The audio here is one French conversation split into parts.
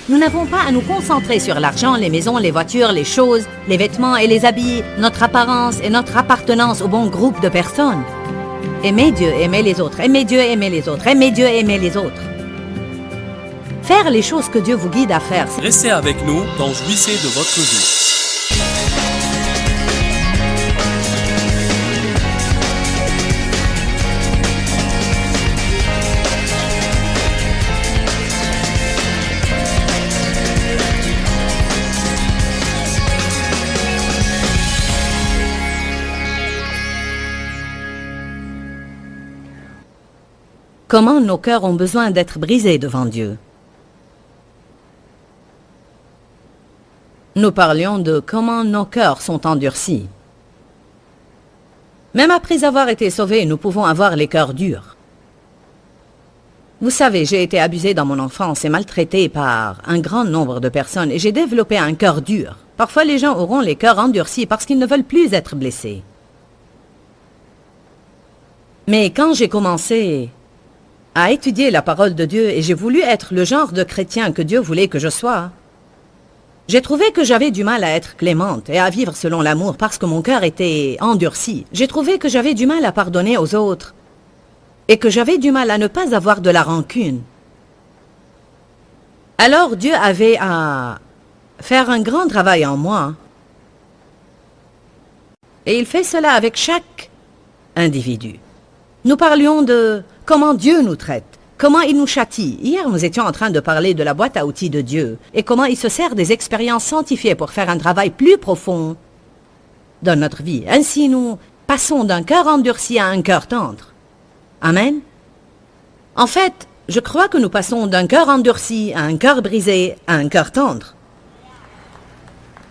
Nous n'avons pas à nous concentrer sur l'argent, les maisons, les voitures, les choses, les vêtements et les habits, notre apparence et notre appartenance au bon groupe de personnes. Aimez Dieu, aimez les autres, aimez Dieu, aimez les autres, aimez Dieu, aimez les autres. Faire les choses que Dieu vous guide à faire. Restez avec nous dans Jouissez de votre vie. Comment nos cœurs ont besoin d'être brisés devant Dieu. Nous parlions de comment nos cœurs sont endurcis. Même après avoir été sauvés, nous pouvons avoir les cœurs durs. Vous savez, j'ai été abusé dans mon enfance et maltraité par un grand nombre de personnes et j'ai développé un cœur dur. Parfois, les gens auront les cœurs endurcis parce qu'ils ne veulent plus être blessés. Mais quand j'ai commencé à étudier la parole de Dieu et j'ai voulu être le genre de chrétien que Dieu voulait que je sois, j'ai trouvé que j'avais du mal à être clémente et à vivre selon l'amour parce que mon cœur était endurci. J'ai trouvé que j'avais du mal à pardonner aux autres et que j'avais du mal à ne pas avoir de la rancune. Alors Dieu avait à faire un grand travail en moi. Et il fait cela avec chaque individu. Nous parlions de comment Dieu nous traite, comment il nous châtie. Hier, nous étions en train de parler de la boîte à outils de Dieu et comment il se sert des expériences sanctifiées pour faire un travail plus profond dans notre vie. Ainsi, nous passons d'un cœur endurci à un cœur tendre. Amen. En fait, je crois que nous passons d'un cœur endurci à un cœur brisé à un cœur tendre.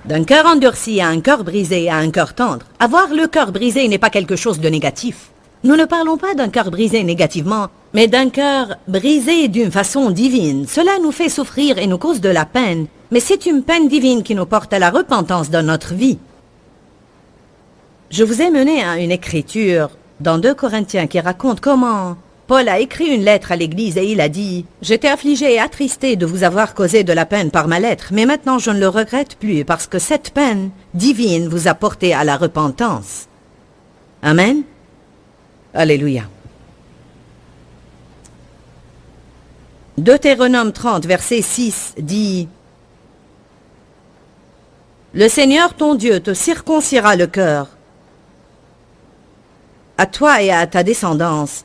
D'un cœur endurci à un cœur brisé à un cœur tendre. Avoir le cœur brisé n'est pas quelque chose de négatif. Nous ne parlons pas d'un cœur brisé négativement, mais d'un cœur brisé d'une façon divine. Cela nous fait souffrir et nous cause de la peine, mais c'est une peine divine qui nous porte à la repentance dans notre vie. Je vous ai mené à une écriture dans 2 Corinthiens qui raconte comment Paul a écrit une lettre à l'église et il a dit « J'étais affligé et attristé de vous avoir causé de la peine par ma lettre, mais maintenant je ne le regrette plus parce que cette peine divine vous a porté à la repentance. » Amen. Alléluia. Deutéronome 30, verset 6 dit « Le Seigneur ton Dieu te circoncira le cœur, à toi et à ta descendance,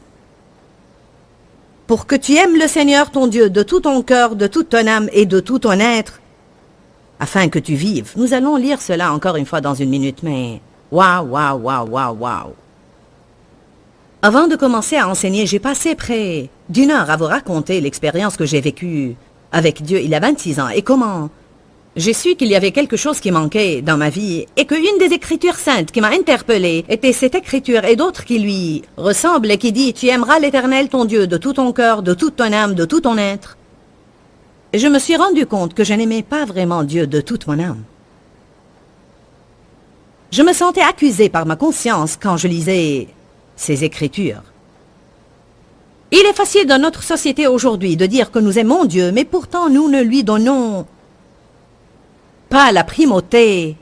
pour que tu aimes le Seigneur ton Dieu de tout ton cœur, de toute ton âme et de tout ton être, afin que tu vives. » Nous allons lire cela encore une fois dans une minute, mais waouh, waouh, waouh, waouh, waouh. Avant de commencer à enseigner, j'ai passé près d'1 heure à vous raconter l'expérience que j'ai vécue avec Dieu il y a 26 ans et comment j'ai su qu'il y avait quelque chose qui manquait dans ma vie et qu'une des écritures saintes qui m'a interpellée était cette écriture et d'autres qui lui ressemblent et qui dit « Tu aimeras l'Éternel ton Dieu de tout ton cœur, de toute ton âme, de tout ton être. » Et je me suis rendu compte que je n'aimais pas vraiment Dieu de toute mon âme. Je me sentais accusée par ma conscience quand je lisais ces écritures. Il est facile dans notre société aujourd'hui de dire que nous aimons Dieu, mais pourtant nous ne lui donnons pas la primauté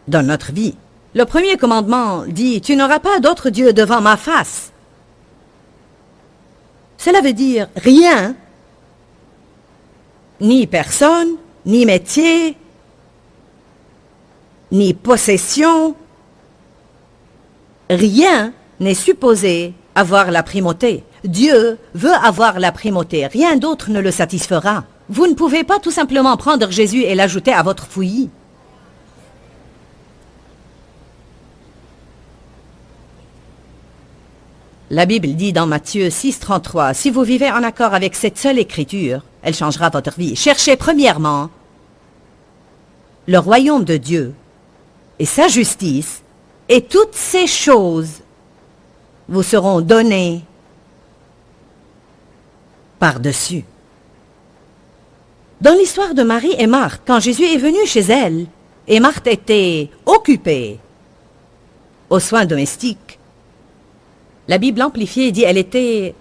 dans notre vie. Le premier commandement dit « Tu n'auras pas d'autre Dieu devant ma face ». Cela veut dire rien, ni personne, ni métier, ni possession, rien n'est supposé avoir la primauté. Dieu veut avoir la primauté. Rien d'autre ne le satisfera. Vous ne pouvez pas tout simplement prendre Jésus et l'ajouter à votre fouillis. La Bible dit dans Matthieu 6, 33, « Si vous vivez en accord avec cette seule écriture, elle changera votre vie. Cherchez premièrement le royaume de Dieu et sa justice, et toutes ces choses vous seront données par-dessus. » Dans l'histoire de Marie et Marthe, quand Jésus est venu chez elle, et Marthe était occupée aux soins domestiques, la Bible amplifiée dit elle était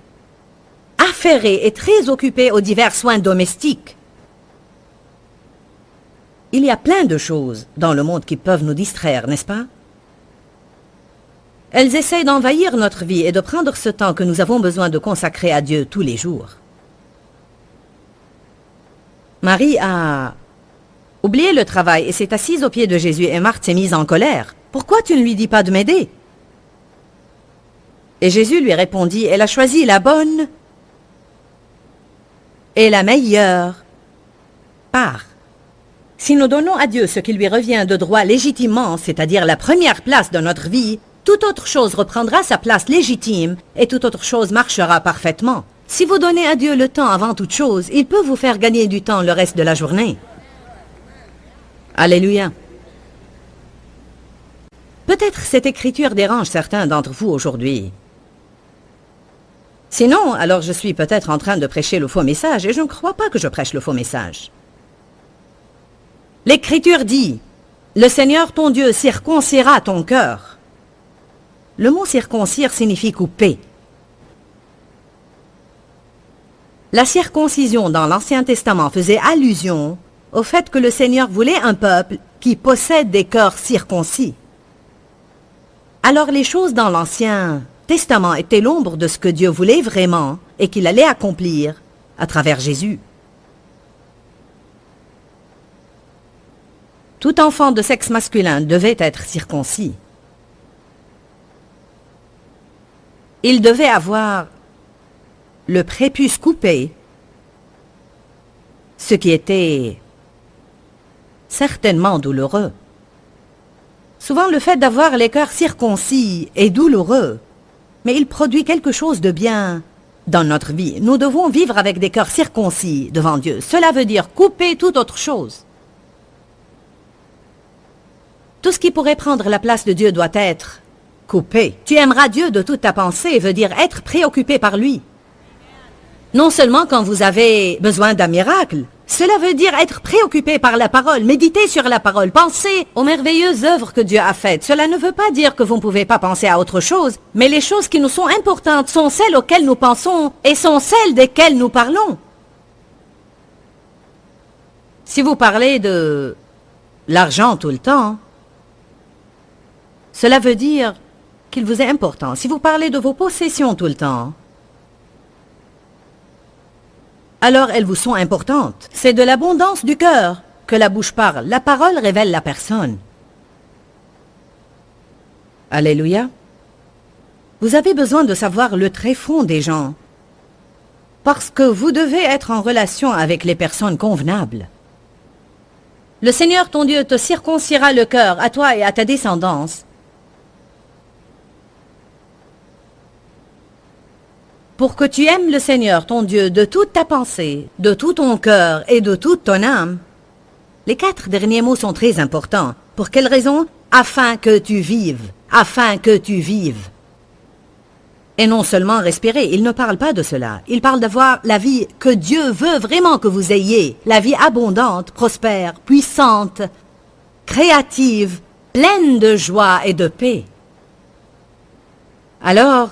affairée et très occupée aux divers soins domestiques. Il y a plein de choses dans le monde qui peuvent nous distraire, n'est-ce pas? Elles essayent d'envahir notre vie et de prendre ce temps que nous avons besoin de consacrer à Dieu tous les jours. Marie a oublié le travail et s'est assise aux pieds de Jésus et Marthe s'est mise en colère. « Pourquoi tu ne lui dis pas de m'aider ?» Et Jésus lui répondit, « Elle a choisi la bonne et la meilleure part. Si nous donnons à Dieu ce qui lui revient de droit légitimement, c'est-à-dire la première place de notre vie, toute autre chose reprendra sa place légitime et toute autre chose marchera parfaitement. Si vous donnez à Dieu le temps avant toute chose, il peut vous faire gagner du temps le reste de la journée. » Alléluia. Peut-être cette écriture dérange certains d'entre vous aujourd'hui. Sinon, alors je suis peut-être en train de prêcher le faux message et je ne crois pas que je prêche le faux message. L'écriture dit, « Le Seigneur ton Dieu circoncira ton cœur. » Le mot circoncire signifie couper. La circoncision dans l'Ancien Testament faisait allusion au fait que le Seigneur voulait un peuple qui possède des cœurs circoncis. Alors les choses dans l'Ancien Testament étaient l'ombre de ce que Dieu voulait vraiment et qu'il allait accomplir à travers Jésus. Tout enfant de sexe masculin devait être circoncis. Il devait avoir le prépuce coupé, ce qui était certainement douloureux. Souvent, le fait d'avoir les cœurs circoncis est douloureux, mais il produit quelque chose de bien dans notre vie. Nous devons vivre avec des cœurs circoncis devant Dieu. Cela veut dire couper toute autre chose. Tout ce qui pourrait prendre la place de Dieu doit être coupé. Tu aimeras Dieu de toute ta pensée veut dire être préoccupé par lui. Non seulement quand vous avez besoin d'un miracle, cela veut dire être préoccupé par la parole, méditer sur la parole, penser aux merveilleuses œuvres que Dieu a faites. Cela ne veut pas dire que vous ne pouvez pas penser à autre chose, mais les choses qui nous sont importantes sont celles auxquelles nous pensons et sont celles desquelles nous parlons. Si vous parlez de l'argent tout le temps, cela veut dire qu'il vous est important. Si vous parlez de vos possessions tout le temps, alors elles vous sont importantes. C'est de l'abondance du cœur que la bouche parle. La parole révèle la personne. Alléluia. Vous avez besoin de savoir le tréfond des gens, parce que vous devez être en relation avec les personnes convenables. Le Seigneur ton Dieu te circoncira le cœur, à toi et à ta descendance, pour que tu aimes le Seigneur, ton Dieu, de toute ta pensée, de tout ton cœur et de toute ton âme. Les 4 derniers mots sont très importants. Pour quelle raison? Afin que tu vives. Afin que tu vives. Et non seulement respirer, il ne parle pas de cela. Il parle d'avoir la vie que Dieu veut vraiment que vous ayez. La vie abondante, prospère, puissante, créative, pleine de joie et de paix. Alors,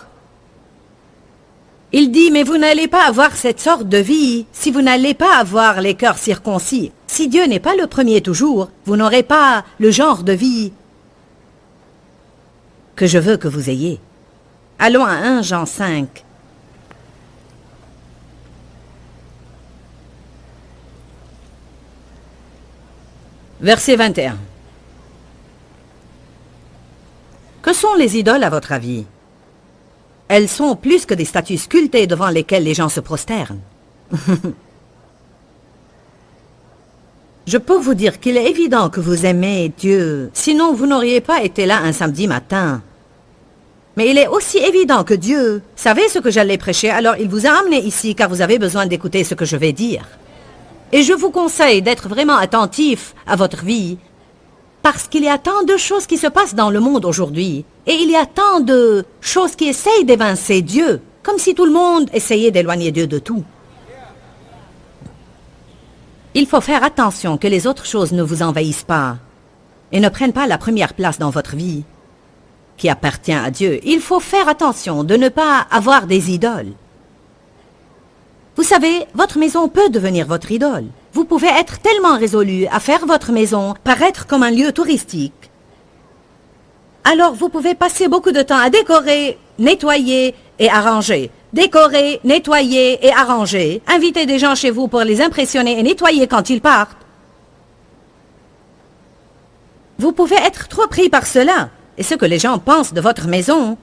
il dit, mais vous n'allez pas avoir cette sorte de vie si vous n'allez pas avoir les cœurs circoncis. Si Dieu n'est pas le premier toujours, vous n'aurez pas le genre de vie que je veux que vous ayez. Allons à 1 Jean 5. Verset 21. Que sont les idoles à votre avis? Elles sont plus que des statues sculptées devant lesquelles les gens se prosternent. Je peux vous dire qu'il est évident que vous aimez Dieu, sinon vous n'auriez pas été là un samedi matin. Mais il est aussi évident que Dieu savait ce que j'allais prêcher, alors il vous a amené ici car vous avez besoin d'écouter ce que je vais dire. Et je vous conseille d'être vraiment attentif à votre vie, parce qu'il y a tant de choses qui se passent dans le monde aujourd'hui, et il y a tant de choses qui essayent d'évincer Dieu, comme si tout le monde essayait d'éloigner Dieu de tout. Il faut faire attention que les autres choses ne vous envahissent pas et ne prennent pas la première place dans votre vie, qui appartient à Dieu. Il faut faire attention de ne pas avoir des idoles. Vous savez, votre maison peut devenir votre idole. vous pouvez être tellement résolu à faire votre maison paraître comme un lieu touristique. Alors vous pouvez passer beaucoup de temps à décorer, nettoyer et arranger. Décorer, nettoyer et arranger. Inviter des gens chez vous pour les impressionner et nettoyer quand ils partent. Vous pouvez être trop pris par cela. Et ce que les gens pensent de votre maison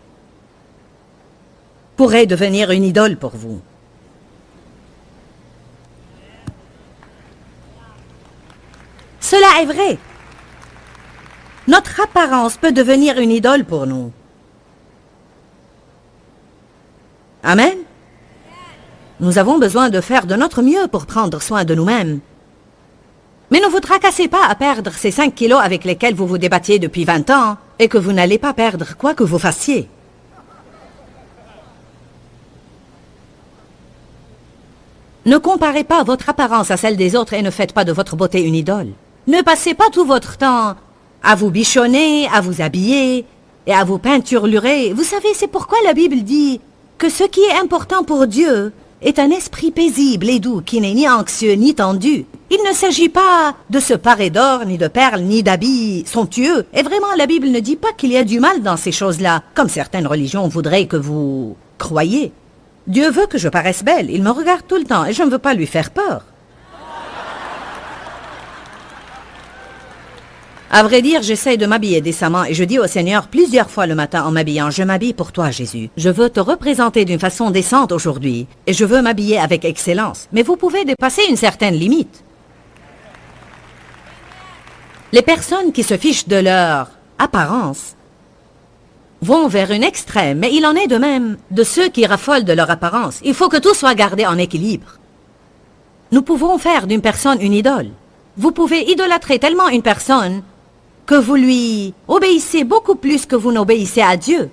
pourrait devenir une idole pour vous. Cela est vrai. Notre apparence peut devenir une idole pour nous. Amen. Nous avons besoin de faire de notre mieux pour prendre soin de nous-mêmes. Mais ne vous tracassez pas à perdre ces 5 kilos avec lesquels vous vous débattiez depuis 20 ans et que vous n'allez pas perdre quoi que vous fassiez. Ne comparez pas votre apparence à celle des autres et ne faites pas de votre beauté une idole. Ne passez pas tout votre temps à vous bichonner, à vous habiller et à vous peinturlurer. Vous savez, c'est pourquoi la Bible dit que ce qui est important pour Dieu est un esprit paisible et doux qui n'est ni anxieux ni tendu. Il ne s'agit pas de se parer d'or, ni de perles, ni d'habits somptueux. Et vraiment, la Bible ne dit pas qu'il y a du mal dans ces choses-là, comme certaines religions voudraient que vous croyiez. Dieu veut que je paraisse belle. Il me regarde tout le temps et je ne veux pas lui faire peur. À vrai dire, j'essaie de m'habiller décemment et je dis au Seigneur plusieurs fois le matin en m'habillant, je m'habille pour toi, Jésus. Je veux te représenter d'une façon décente aujourd'hui et je veux m'habiller avec excellence. Mais vous pouvez dépasser une certaine limite. Les personnes qui se fichent de leur apparence vont vers une extrême, mais il en est de même de ceux qui raffolent de leur apparence. Il faut que tout soit gardé en équilibre. Nous pouvons faire d'une personne une idole. Vous pouvez idolâtrer tellement une personne que vous lui obéissez beaucoup plus que vous n'obéissez à Dieu.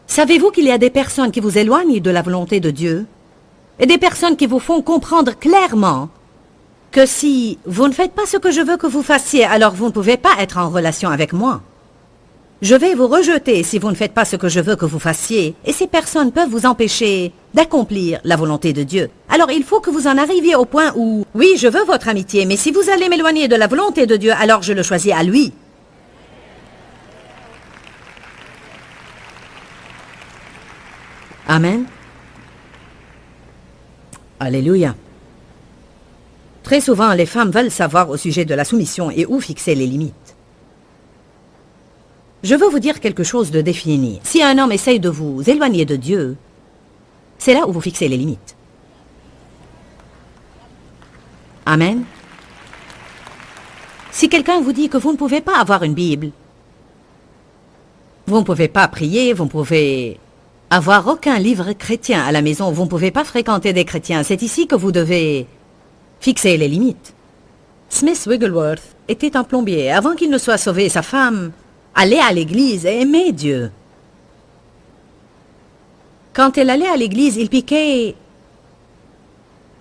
Savez-vous qu'il y a des personnes qui vous éloignent de la volonté de Dieu et des personnes qui vous font comprendre clairement que si vous ne faites pas ce que je veux que vous fassiez, alors vous ne pouvez pas être en relation avec moi. Je vais vous rejeter si vous ne faites pas ce que je veux que vous fassiez, et ces personnes peuvent vous empêcher d'accomplir la volonté de Dieu. Alors il faut que vous en arriviez au point où, oui, je veux votre amitié, mais si vous allez m'éloigner de la volonté de Dieu, alors je le choisis à lui. Amen. Alléluia. Très souvent, les femmes veulent savoir au sujet de la soumission et où fixer les limites. Je veux vous dire quelque chose de défini. Si un homme essaye de vous éloigner de Dieu, c'est là où vous fixez les limites. Amen. Si quelqu'un vous dit que vous ne pouvez pas avoir une Bible, vous ne pouvez pas prier, vous ne pouvez avoir aucun livre chrétien à la maison, vous ne pouvez pas fréquenter des chrétiens, c'est ici que vous devez fixer les limites. Smith Wigglesworth était un plombier. Avant qu'il ne soit sauvé, sa femme allait à l'église et aimait Dieu. Quand elle allait à l'église, il piquait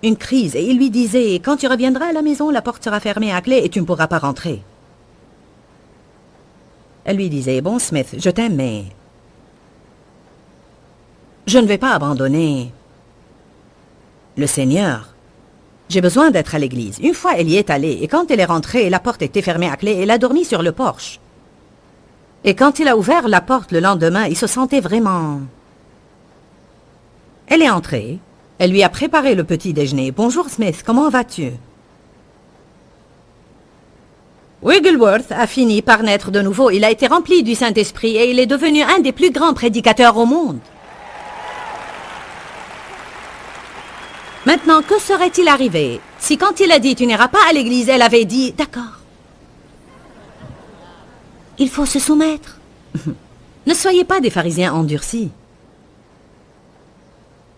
une crise et il lui disait « Quand tu reviendras à la maison, la porte sera fermée à clé et tu ne pourras pas rentrer. » Elle lui disait « Bon, Smith, je t'aime, mais je ne vais pas abandonner le Seigneur. J'ai besoin d'être à l'église. » Une fois, elle y est allée et quand elle est rentrée, la porte était fermée à clé et elle a dormi sur le porche. Et quand il a ouvert la porte le lendemain, il se sentait vraiment... Elle est entrée. Elle lui a préparé le petit déjeuner. « Bonjour Smith, comment vas-tu? » Wigglesworth a fini par naître de nouveau. Il a été rempli du Saint-Esprit et il est devenu un des plus grands prédicateurs au monde. Maintenant, que serait-il arrivé si quand il a dit « Tu n'iras pas à l'église », elle avait dit « D'accord. Il faut se soumettre. » Ne soyez pas des pharisiens endurcis.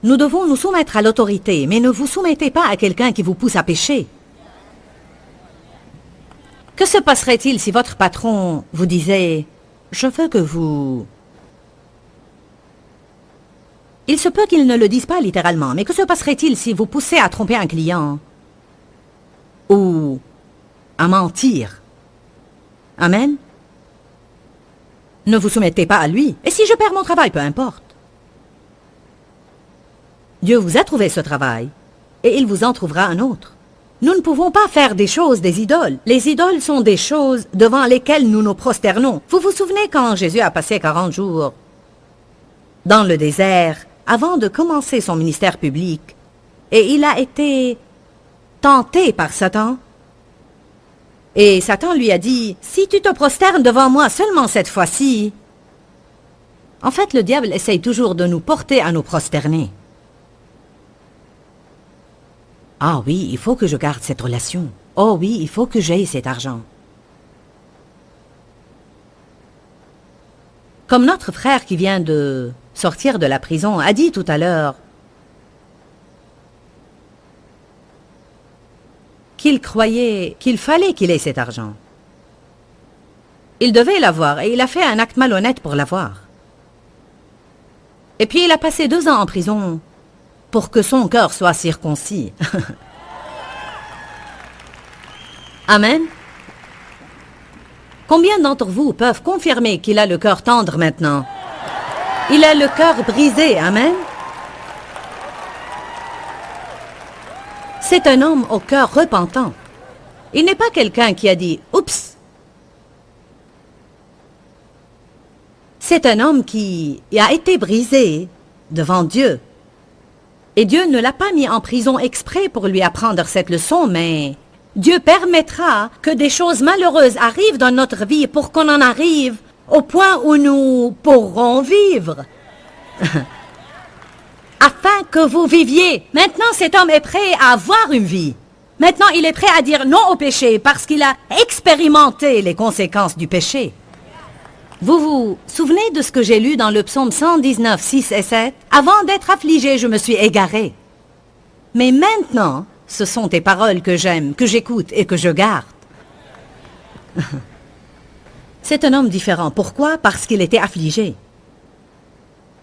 Nous devons nous soumettre à l'autorité, mais ne vous soumettez pas à quelqu'un qui vous pousse à pécher. Que se passerait-il si votre patron vous disait « Je veux que vous... » Il se peut qu'il ne le dise pas littéralement, mais que se passerait-il si vous poussez à tromper un client ou à mentir? Amen. Ne vous soumettez pas à lui. Et si je perds mon travail, peu importe. Dieu vous a trouvé ce travail. et il vous en trouvera un autre. Nous ne pouvons pas faire des choses des idoles. Les idoles sont des choses devant lesquelles nous nous prosternons. Vous vous souvenez quand Jésus a passé 40 jours dans le désert avant de commencer son ministère public et il a été tenté par Satan? Et Satan lui a dit, « Si tu te prosternes devant moi seulement cette fois-ci... » En fait, le diable essaye toujours de nous porter à nous prosterner. Ah oui, il faut que je garde cette relation. Oh oui, il faut que j'aie cet argent. Comme notre frère qui vient de sortir de la prison a dit tout à l'heure qu'il croyait qu'il fallait qu'il ait cet argent. Il devait l'avoir et il a fait un acte malhonnête pour l'avoir. Et puis il a passé 2 ans en prison pour que son cœur soit circoncis. Amen. Combien d'entre vous peuvent confirmer qu'il a le cœur tendre maintenant? Il a le cœur brisé, amen. C'est un homme au cœur repentant. Il n'est pas quelqu'un qui a dit « Oups ». C'est un homme qui a été brisé devant Dieu. Et Dieu ne l'a pas mis en prison exprès pour lui apprendre cette leçon, mais Dieu permettra que des choses malheureuses arrivent dans notre vie pour qu'on en arrive au point où nous pourrons vivre. Afin que vous viviez. Maintenant, cet homme est prêt à avoir une vie. Maintenant, il est prêt à dire non au péché parce qu'il a expérimenté les conséquences du péché. Vous vous souvenez de ce que j'ai lu dans le psaume 119, 6 et 7? Avant d'être affligé, je me suis égaré. Mais maintenant, ce sont tes paroles que j'aime, que j'écoute et que je garde. C'est un homme différent. Pourquoi? Parce qu'il était affligé.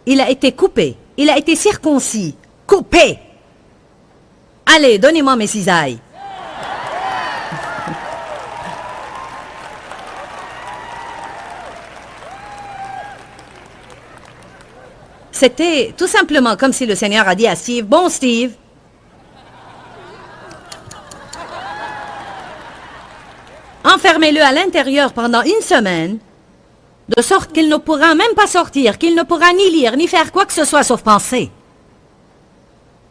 Il a été coupé. Il a été circoncis. Coupé! Allez, donnez-moi mes cisailles. C'était tout simplement comme si le Seigneur a dit à Steve, « Bon, Steve, enfermez-le à l'intérieur pendant 1 semaine, de sorte qu'il ne pourra même pas sortir, qu'il ne pourra ni lire, ni faire quoi que ce soit sauf penser.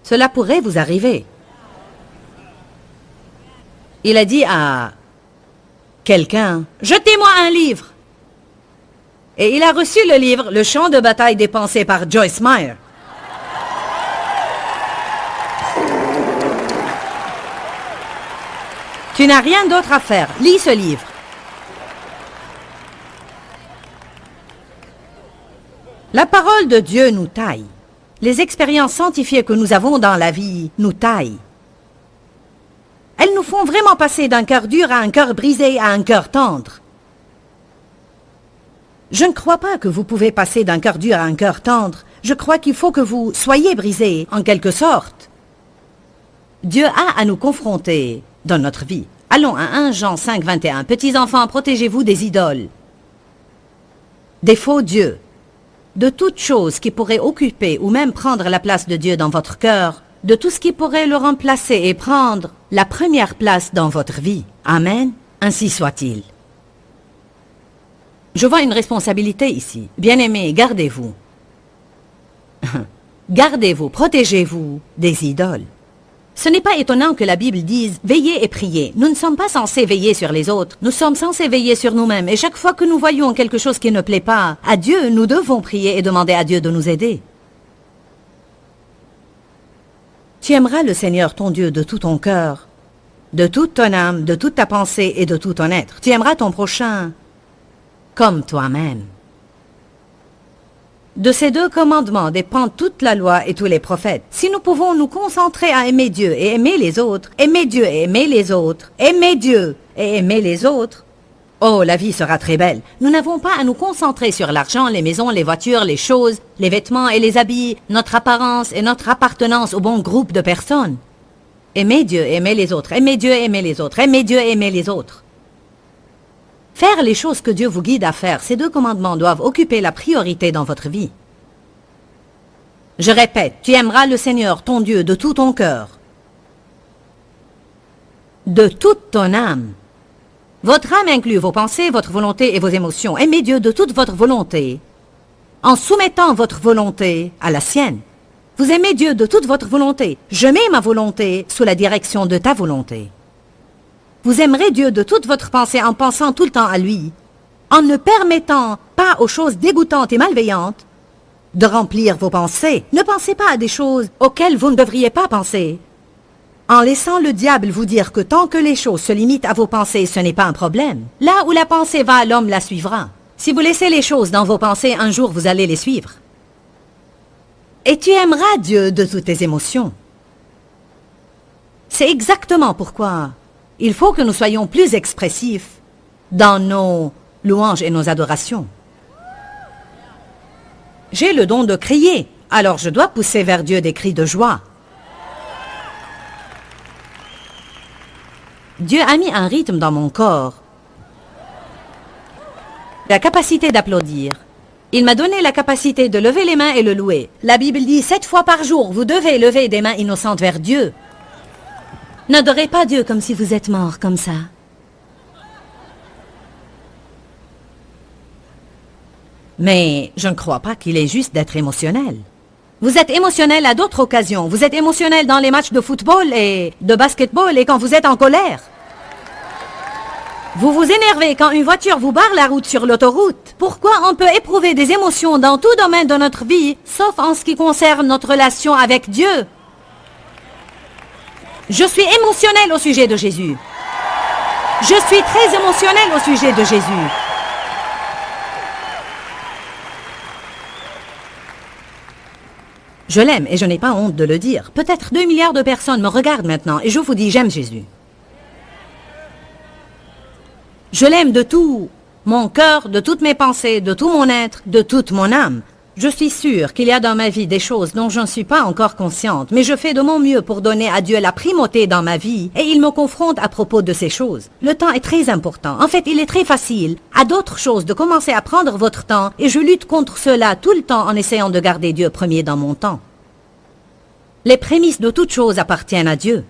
Cela pourrait vous arriver. » Il a dit à quelqu'un, « Jetez-moi un livre. » Et il a reçu le livre « Le champ de bataille des pensées » par Joyce Meyer. Tu n'as rien d'autre à faire. Lis ce livre. La parole de Dieu nous taille. Les expériences scientifiques que nous avons dans la vie nous taillent. Elles nous font vraiment passer d'un cœur dur à un cœur brisé à un cœur tendre. Je ne crois pas que vous pouvez passer d'un cœur dur à un cœur tendre. Je crois qu'il faut que vous soyez brisés, en quelque sorte. Dieu a à nous confronter dans notre vie. Allons à 1 Jean 5, 21. Petits enfants, protégez-vous des idoles, des faux dieux, de toute chose qui pourrait occuper ou même prendre la place de Dieu dans votre cœur, de tout ce qui pourrait le remplacer et prendre la première place dans votre vie. Amen. Ainsi soit-il. Je vois une responsabilité ici. Bien-aimés, gardez-vous. Gardez-vous, protégez-vous des idoles. Ce n'est pas étonnant que la Bible dise « Veillez et priez ». Nous ne sommes pas censés veiller sur les autres. Nous sommes censés veiller sur nous-mêmes. Et chaque fois que nous voyons quelque chose qui ne plaît pas à Dieu, nous devons prier et demander à Dieu de nous aider. Tu aimeras le Seigneur ton Dieu de tout ton cœur, de toute ton âme, de toute ta pensée et de tout ton être. Tu aimeras ton prochain comme toi-même. De ces 2 commandements dépend toute la loi et tous les prophètes. Si nous pouvons nous concentrer à aimer Dieu et aimer les autres, aimer Dieu et aimer les autres, aimer Dieu et aimer les autres, oh, la vie sera très belle. Nous n'avons pas à nous concentrer sur l'argent, les maisons, les voitures, les choses, les vêtements et les habits, notre apparence et notre appartenance au bon groupe de personnes. Aimer Dieu et aimer les autres, aimer Dieu et aimer les autres, aimer Dieu et aimer les autres. Faire les choses que Dieu vous guide à faire, ces 2 commandements doivent occuper la priorité dans votre vie. Je répète, tu aimeras le Seigneur, ton Dieu, de tout ton cœur, de toute ton âme. Votre âme inclut vos pensées, votre volonté et vos émotions. Aimez Dieu de toute votre volonté, en soumettant votre volonté à la sienne. Vous aimez Dieu de toute votre volonté. Je mets ma volonté sous la direction de ta volonté. Vous aimerez Dieu de toute votre pensée en pensant tout le temps à lui, en ne permettant pas aux choses dégoûtantes et malveillantes de remplir vos pensées. Ne pensez pas à des choses auxquelles vous ne devriez pas penser. En laissant le diable vous dire que tant que les choses se limitent à vos pensées, ce n'est pas un problème. Là où la pensée va, l'homme la suivra. Si vous laissez les choses dans vos pensées, un jour vous allez les suivre. Et tu aimeras Dieu de toutes tes émotions. C'est exactement pourquoi il faut que nous soyons plus expressifs dans nos louanges et nos adorations. J'ai le don de crier, alors je dois pousser vers Dieu des cris de joie. Dieu a mis un rythme dans mon corps, la capacité d'applaudir. Il m'a donné la capacité de lever les mains et le louer. La Bible dit 7 fois par jour, vous devez lever des mains innocentes vers Dieu. N'adorez pas Dieu comme si vous êtes mort comme ça. Mais je ne crois pas qu'il est juste d'être émotionnel. Vous êtes émotionnel à d'autres occasions. Vous êtes émotionnel dans les matchs de football et de basketball et quand vous êtes en colère. Vous vous énervez quand une voiture vous barre la route sur l'autoroute. Pourquoi on peut éprouver des émotions dans tout domaine de notre vie, sauf en ce qui concerne notre relation avec Dieu? Je suis émotionnel au sujet de Jésus. Je suis très émotionnel au sujet de Jésus. Je l'aime et je n'ai pas honte de le dire. Peut-être 2 milliards de personnes me regardent maintenant et je vous dis j'aime Jésus. Je l'aime de tout mon cœur, de toutes mes pensées, de tout mon être, de toute mon âme. Je suis sûre qu'il y a dans ma vie des choses dont je ne suis pas encore consciente, mais je fais de mon mieux pour donner à Dieu la primauté dans ma vie et il me confronte à propos de ces choses. Le temps est très important. En fait, il est très facile à d'autres choses de commencer à prendre votre temps et je lutte contre cela tout le temps en essayant de garder Dieu premier dans mon temps. Les prémices de toute chose appartiennent à Dieu.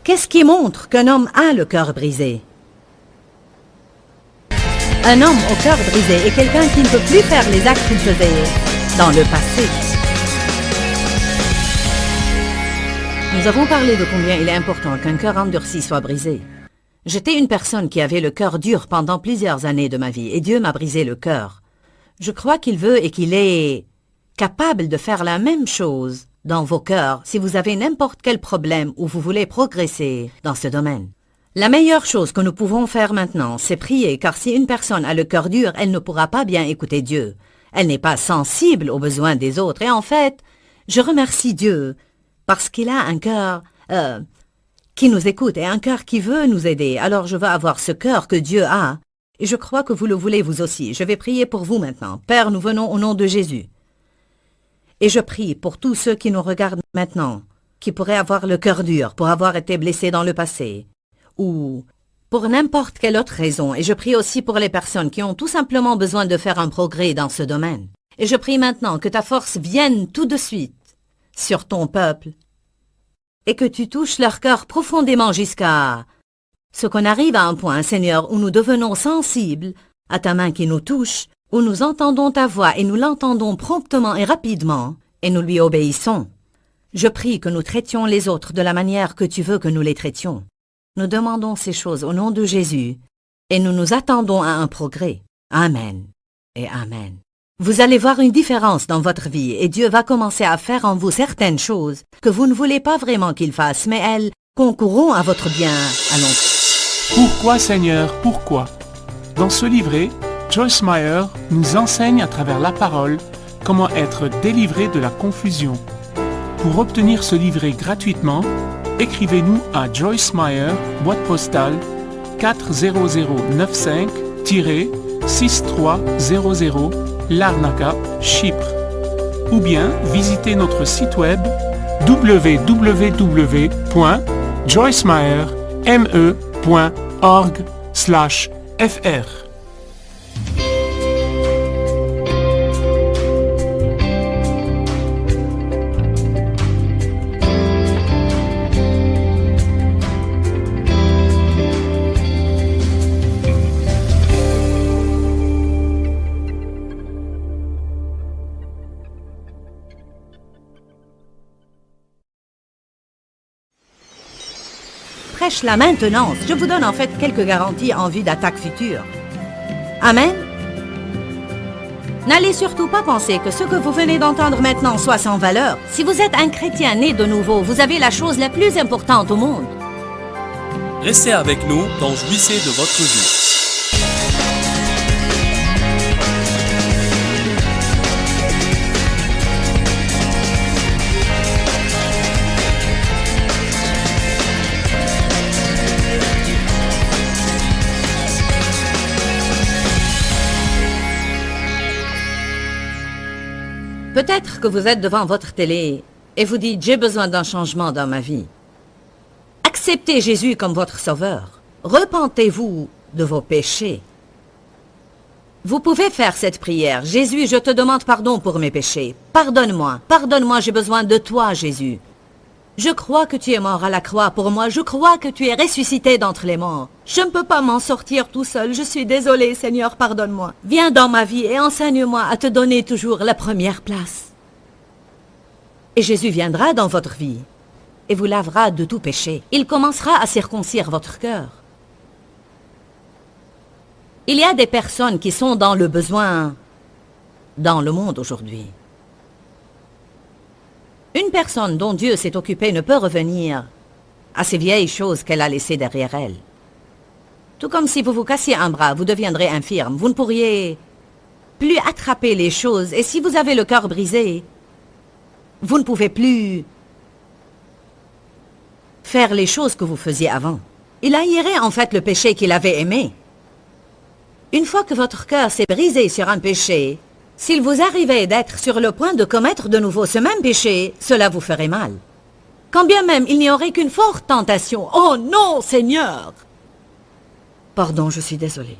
Qu'est-ce qui montre qu'un homme a le cœur brisé? Un homme au cœur brisé est quelqu'un qui ne peut plus faire les actes qu'il faisait dans le passé. Nous avons parlé de combien il est important qu'un cœur endurci soit brisé. J'étais une personne qui avait le cœur dur pendant plusieurs années de ma vie et Dieu m'a brisé le cœur. Je crois qu'il veut et qu'il est capable de faire la même chose dans vos cœurs si vous avez n'importe quel problème ou vous voulez progresser dans ce domaine. La meilleure chose que nous pouvons faire maintenant, c'est prier, car si une personne a le cœur dur, elle ne pourra pas bien écouter Dieu. Elle n'est pas sensible aux besoins des autres. Et en fait, je remercie Dieu parce qu'il a un cœur qui nous écoute et un cœur qui veut nous aider. Alors je veux avoir ce cœur que Dieu a. Et je crois que vous le voulez vous aussi. Je vais prier pour vous maintenant. Père, nous venons au nom de Jésus. Et je prie pour tous ceux qui nous regardent maintenant, qui pourraient avoir le cœur dur pour avoir été blessés dans le passé, ou pour n'importe quelle autre raison. Et je prie aussi pour les personnes qui ont tout simplement besoin de faire un progrès dans ce domaine. Et je prie maintenant que ta force vienne tout de suite sur ton peuple et que tu touches leur cœur profondément jusqu'à ce qu'on arrive à un point, Seigneur, où nous devenons sensibles à ta main qui nous touche, où nous entendons ta voix et nous l'entendons promptement et rapidement, et nous lui obéissons. Je prie que nous traitions les autres de la manière que tu veux que nous les traitions. Nous demandons ces choses au nom de Jésus, et nous nous attendons à un progrès. Amen et Amen. Vous allez voir une différence dans votre vie, et Dieu va commencer à faire en vous certaines choses que vous ne voulez pas vraiment qu'il fasse, mais elles concourront à votre bien à long terme. Pourquoi, Seigneur, pourquoi? Dans ce livret, Joyce Meyer nous enseigne à travers la parole comment être délivré de la confusion. Pour obtenir ce livret gratuitement, écrivez-nous à Joyce Meyer, boîte postale 40095-6300 Larnaca, Chypre. Ou bien visitez notre site web www.joycemeyer.org/fr. prêche la maintenance. Je vous donne en fait quelques garanties en vue d'attaques futures. Amen. N'allez surtout pas penser que ce que vous venez d'entendre maintenant soit sans valeur. Si vous êtes un chrétien né de nouveau, vous avez la chose la plus importante au monde. Restez avec nous dans Jouissez de votre vie. Peut-être que vous êtes devant votre télé et vous dites « J'ai besoin d'un changement dans ma vie ». Acceptez Jésus comme votre sauveur. Repentez-vous de vos péchés. Vous pouvez faire cette prière. « Jésus, je te demande pardon pour mes péchés. Pardonne-moi, pardonne-moi, j'ai besoin de toi, Jésus. Je crois que tu es mort à la croix pour moi. Je crois que tu es ressuscité d'entre les morts. Je ne peux pas m'en sortir tout seul. Je suis désolé, Seigneur, pardonne-moi. Viens dans ma vie et enseigne-moi à te donner toujours la première place. » Et Jésus viendra dans votre vie et vous lavera de tout péché. Il commencera à circoncire votre cœur. Il y a des personnes qui sont dans le besoin dans le monde aujourd'hui. Une personne dont Dieu s'est occupé ne peut revenir à ces vieilles choses qu'elle a laissées derrière elle. Tout comme si vous vous cassiez un bras, vous deviendrez infirme. Vous ne pourriez plus attraper les choses. Et si vous avez le cœur brisé, vous ne pouvez plus faire les choses que vous faisiez avant. Il haïrait en fait le péché qu'il avait aimé. Une fois que votre cœur s'est brisé sur un péché, s'il vous arrivait d'être sur le point de commettre de nouveau ce même péché, cela vous ferait mal. Quand bien même il n'y aurait qu'une forte tentation. « Oh non, Seigneur !» Pardon, je suis désolé.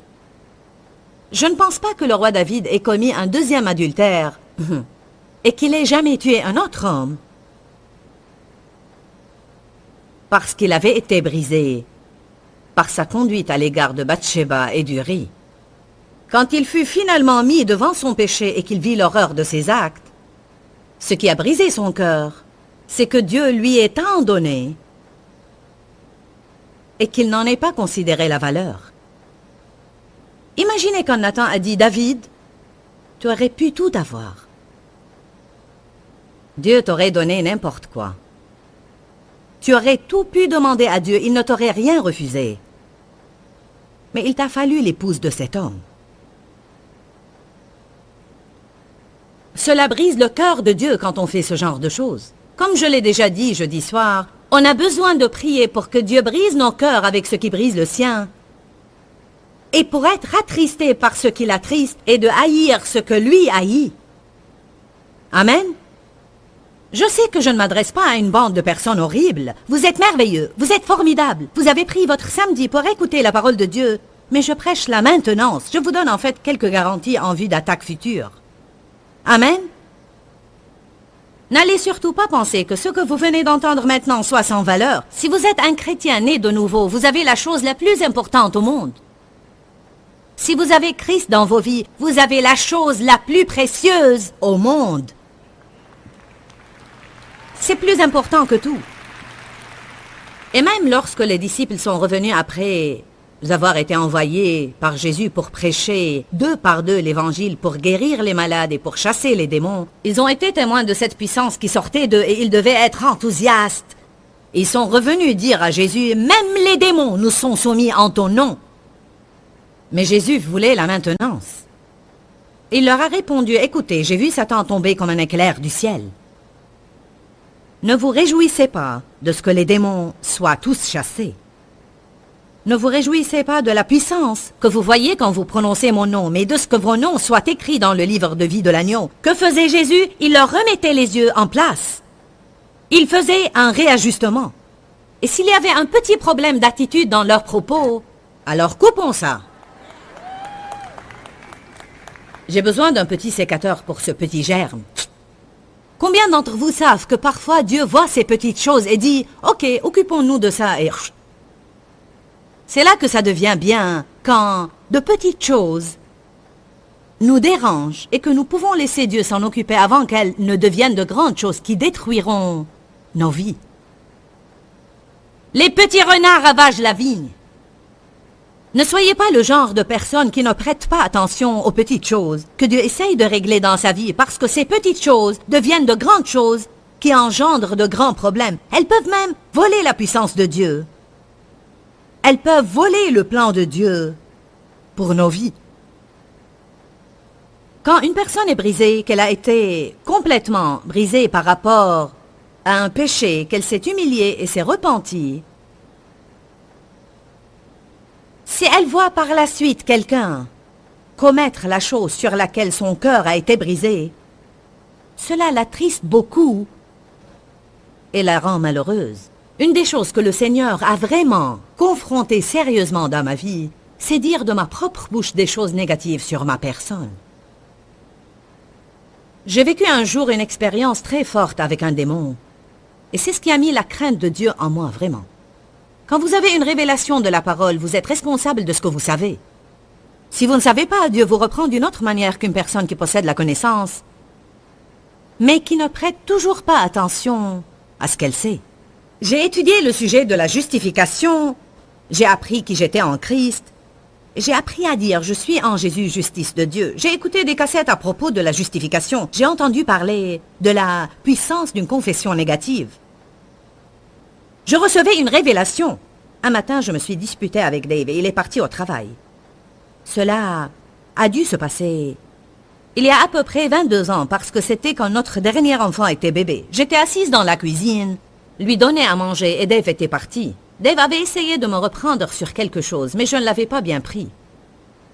Je ne pense pas que le roi David ait commis un deuxième adultère et qu'il ait jamais tué un autre homme parce qu'il avait été brisé par sa conduite à l'égard de Bathsheba et d'Uri. Quand il fut finalement mis devant son péché et qu'il vit l'horreur de ses actes, ce qui a brisé son cœur, c'est que Dieu lui ait tant donné et qu'il n'en ait pas considéré la valeur. Imaginez quand Nathan a dit « David, tu aurais pu tout avoir. Dieu t'aurait donné n'importe quoi. Tu aurais tout pu demander à Dieu, il ne t'aurait rien refusé. Mais il t'a fallu l'épouse de cet homme. » Cela brise le cœur de Dieu quand on fait ce genre de choses. Comme je l'ai déjà dit jeudi soir, on a besoin de prier pour que Dieu brise nos cœurs avec ce qui brise le sien. Et pour être attristé par ce qui l'attriste et de haïr ce que lui haït. Amen. Je sais que je ne m'adresse pas à une bande de personnes horribles. Vous êtes merveilleux, vous êtes formidables. Vous avez pris votre samedi pour écouter la parole de Dieu. Mais je prêche la maintenance. Je vous donne en fait quelques garanties en vue d'attaques futures. Amen. N'allez surtout pas penser que ce que vous venez d'entendre maintenant soit sans valeur. Si vous êtes un chrétien né de nouveau, vous avez la chose la plus importante au monde. Si vous avez Christ dans vos vies, vous avez la chose la plus précieuse au monde. C'est plus important que tout. Et même lorsque les disciples sont revenus après avoir été envoyés par Jésus pour prêcher 2 par 2 l'évangile, pour guérir les malades et pour chasser les démons, ils ont été témoins de cette puissance qui sortait d'eux et ils devaient être enthousiastes. Ils sont revenus dire à Jésus, « Même les démons nous sont soumis en ton nom. » Mais Jésus voulait la maintenance. Il leur a répondu, « Écoutez, j'ai vu Satan tomber comme un éclair du ciel. Ne vous réjouissez pas de ce que les démons soient tous chassés. Ne vous réjouissez pas de la puissance que vous voyez quand vous prononcez mon nom, mais de ce que vos noms soient écrits dans le livre de vie de l'agneau. » Que faisait Jésus? Il leur remettait les yeux en place. Il faisait un réajustement. Et s'il y avait un petit problème d'attitude dans leurs propos, alors coupons ça. J'ai besoin d'un petit sécateur pour ce petit germe. Combien d'entre vous savent que parfois Dieu voit ces petites choses et dit « Ok, occupons-nous de ça et... » C'est là que ça devient bien, quand de petites choses nous dérangent et que nous pouvons laisser Dieu s'en occuper avant qu'elles ne deviennent de grandes choses qui détruiront nos vies. Les petits renards ravagent la vigne. Ne soyez pas le genre de personne qui ne prête pas attention aux petites choses que Dieu essaye de régler dans sa vie parce que ces petites choses deviennent de grandes choses qui engendrent de grands problèmes. Elles peuvent même voler la puissance de Dieu. Elles peuvent voler le plan de Dieu pour nos vies. Quand une personne est brisée, qu'elle a été complètement brisée par rapport à un péché, qu'elle s'est humiliée et s'est repentie, si elle voit par la suite quelqu'un commettre la chose sur laquelle son cœur a été brisé, cela l'attriste beaucoup et la rend malheureuse. Une des choses que le Seigneur a vraiment confrontée sérieusement dans ma vie, c'est dire de ma propre bouche des choses négatives sur ma personne. J'ai vécu un jour une expérience très forte avec un démon. Et c'est ce qui a mis la crainte de Dieu en moi, vraiment. Quand vous avez une révélation de la parole, vous êtes responsable de ce que vous savez. Si vous ne savez pas, Dieu vous reprend d'une autre manière qu'une personne qui possède la connaissance, mais qui ne prête toujours pas attention à ce qu'elle sait. J'ai étudié le sujet de la justification, j'ai appris qui j'étais en Christ, j'ai appris à dire « Je suis en Jésus, justice de Dieu ». J'ai écouté des cassettes à propos de la justification. J'ai entendu parler de la puissance d'une confession négative. Je recevais une révélation. Un matin, je me suis disputée avec Dave et il est parti au travail. Cela a dû se passer il y a à peu près 22 ans parce que c'était quand notre dernier enfant était bébé. J'étais assise dans la cuisine, lui donnais à manger et Dave était parti. Dave avait essayé de me reprendre sur quelque chose, mais je ne l'avais pas bien pris.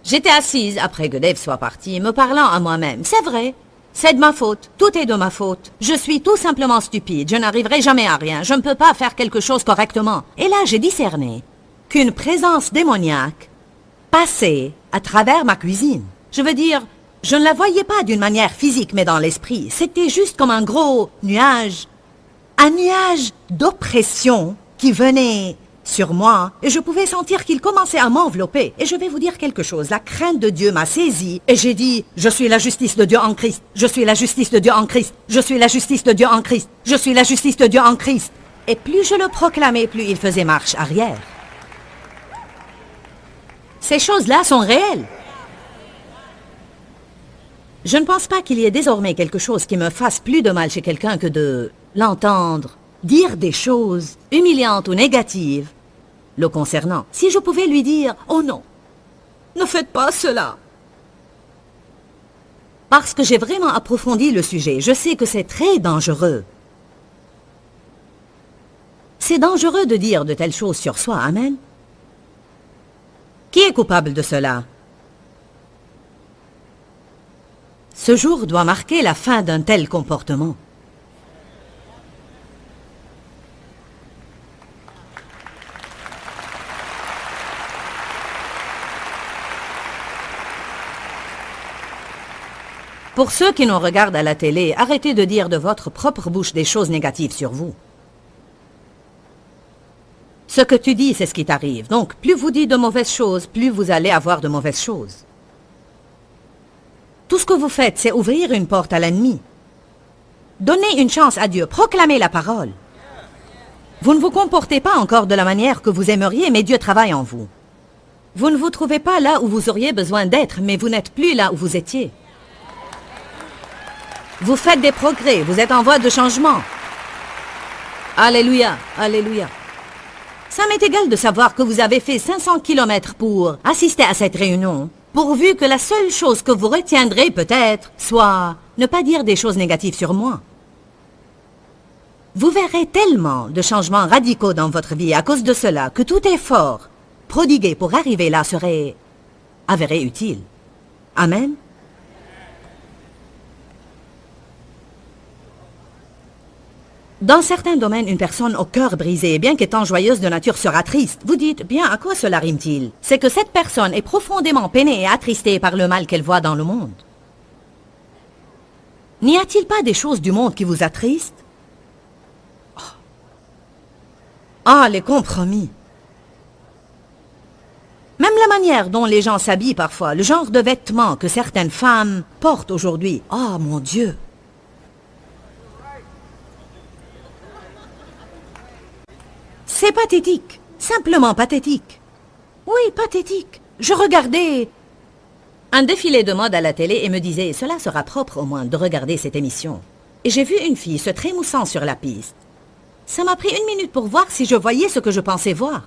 J'étais assise, après que Dave soit parti, me parlant à moi-même. C'est vrai, c'est de ma faute, tout est de ma faute. Je suis tout simplement stupide, je n'arriverai jamais à rien, je ne peux pas faire quelque chose correctement. Et là, j'ai discerné qu'une présence démoniaque passait à travers ma cuisine. Je veux dire, je ne la voyais pas d'une manière physique, mais dans l'esprit. C'était juste comme un gros nuage, un nuage d'oppression qui venait sur moi, et je pouvais sentir qu'il commençait à m'envelopper. Et je vais vous dire quelque chose, la crainte de Dieu m'a saisi, et j'ai dit, je suis la justice de Dieu en Christ, je suis la justice de Dieu en Christ, je suis la justice de Dieu en Christ, je suis la justice de Dieu en Christ. Et plus je le proclamais, plus il faisait marche arrière. Ces choses-là sont réelles. Je ne pense pas qu'il y ait désormais quelque chose qui me fasse plus de mal chez quelqu'un que de l'entendre dire des choses humiliantes ou négatives le concernant. Si je pouvais lui dire « Oh non, ne faites pas cela !» Parce que j'ai vraiment approfondi le sujet, je sais que c'est très dangereux. C'est dangereux de dire de telles choses sur soi, amen. Qui est coupable de cela? Ce jour doit marquer la fin d'un tel comportement. Pour ceux qui nous regardent à la télé, arrêtez de dire de votre propre bouche des choses négatives sur vous. Ce que tu dis, c'est ce qui t'arrive. Donc, plus vous dites de mauvaises choses, plus vous allez avoir de mauvaises choses. Tout ce que vous faites, c'est ouvrir une porte à l'ennemi. Donnez une chance à Dieu, proclamez la parole. Vous ne vous comportez pas encore de la manière que vous aimeriez, mais Dieu travaille en vous. Vous ne vous trouvez pas là où vous auriez besoin d'être, mais vous n'êtes plus là où vous étiez. Vous faites des progrès, vous êtes en voie de changement. Alléluia, alléluia. Ça m'est égal de savoir que vous avez fait 500 kilomètres pour assister à cette réunion, pourvu que la seule chose que vous retiendrez peut-être soit ne pas dire des choses négatives sur moi. Vous verrez tellement de changements radicaux dans votre vie à cause de cela que tout effort prodigué pour arriver là serait avéré utile. Amen. Dans certains domaines, une personne au cœur brisé, bien qu'étant joyeuse de nature, sera triste. Vous dites, bien, à quoi cela rime-t-il? C'est que cette personne est profondément peinée et attristée par le mal qu'elle voit dans le monde. N'y a-t-il pas des choses du monde qui vous attristent? Ah, les compromis. Même la manière dont les gens s'habillent parfois, le genre de vêtements que certaines femmes portent aujourd'hui. Ah, mon Dieu! C'est pathétique, simplement pathétique. Oui, pathétique. Je regardais un défilé de mode à la télé et me disais, cela sera propre au moins de regarder cette émission. Et j'ai vu une fille se trémoussant sur la piste. Ça m'a pris 1 minute pour voir si je voyais ce que je pensais voir.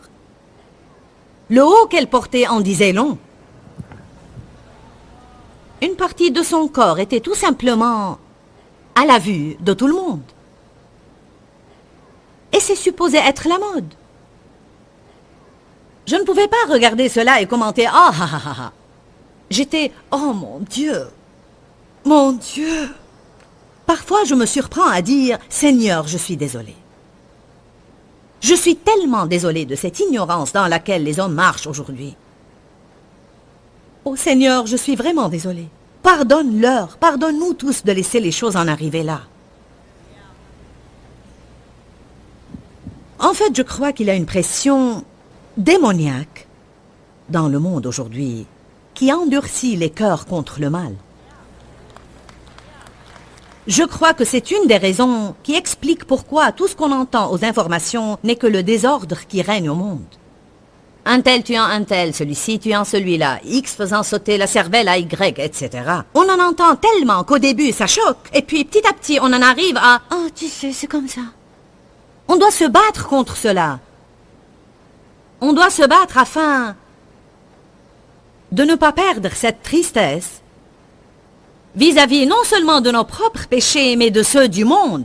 Le haut qu'elle portait en disait long. Une partie de son corps était tout simplement à la vue de tout le monde. Et c'est supposé être la mode. Je ne pouvais pas regarder cela et commenter « Ah ah ah ah ah ». J'étais « Oh mon Dieu, mon Dieu ». Parfois je me surprends à dire « Seigneur, je suis désolé ». Je suis tellement désolé de cette ignorance dans laquelle les hommes marchent aujourd'hui. Oh Seigneur, je suis vraiment désolé. Pardonne-leur, pardonne-nous tous de laisser les choses en arriver là. En fait, je crois qu'il y a une pression démoniaque dans le monde aujourd'hui qui endurcit les cœurs contre le mal. Je crois que c'est une des raisons qui explique pourquoi tout ce qu'on entend aux informations n'est que le désordre qui règne au monde. Un tel tuant un tel, celui-ci tuant celui-là, X faisant sauter la cervelle à Y, etc. On en entend tellement qu'au début ça choque, et puis petit à petit on en arrive à « Oh, tu sais, c'est comme ça ». On doit se battre contre cela. On doit se battre afin de ne pas perdre cette tristesse vis-à-vis non seulement de nos propres péchés, mais de ceux du monde.